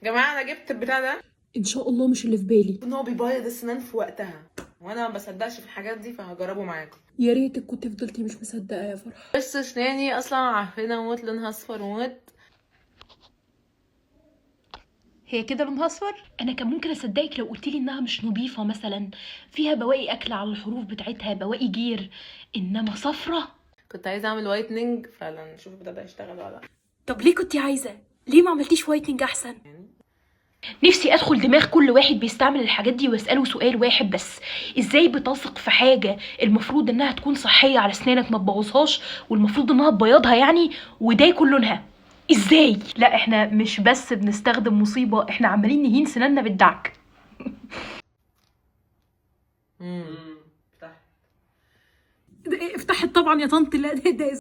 جماعه انا جبت البتاع ده ان شاء الله مش اللي في بالي. ان هو بيبيض السنان في وقتها، وانا ما بصدقش في الحاجات دي فهجربه معاكم. يا ريتك كنت فضلتي مش مصدقه يا فرح. بس اسناني اصلا عفنه موت، لونها اصفر موت. هي كده لونها اصفر؟ انا كان ممكن اصدقك لو قلت لي انها مش نظيفه، مثلا فيها بواقي اكل على الحروف بتاعتها، بواقي جير، انما صفرة. كنت عايزه اعمل وايتنينج فعلا، نشوف البتاع ده هيشتغل ولا لا. طب ليه كنتي عايزه؟ ليه ما عملتيش وايتنج احسن؟ نفسي ادخل دماغ كل واحد بيستعمل الحاجات دي واساله سؤال واحد بس: ازاي بتثق في حاجه المفروض انها تكون صحيه على اسنانك ما تبوظهاش، والمفروض انها تبيضها يعني، وده يكون لونها؟ ازاي؟ لا احنا مش بس بنستخدم مصيبه، احنا عمالين نهين سناننا بالدعك. افتح. افتحت طبعا يا طنط. لا ده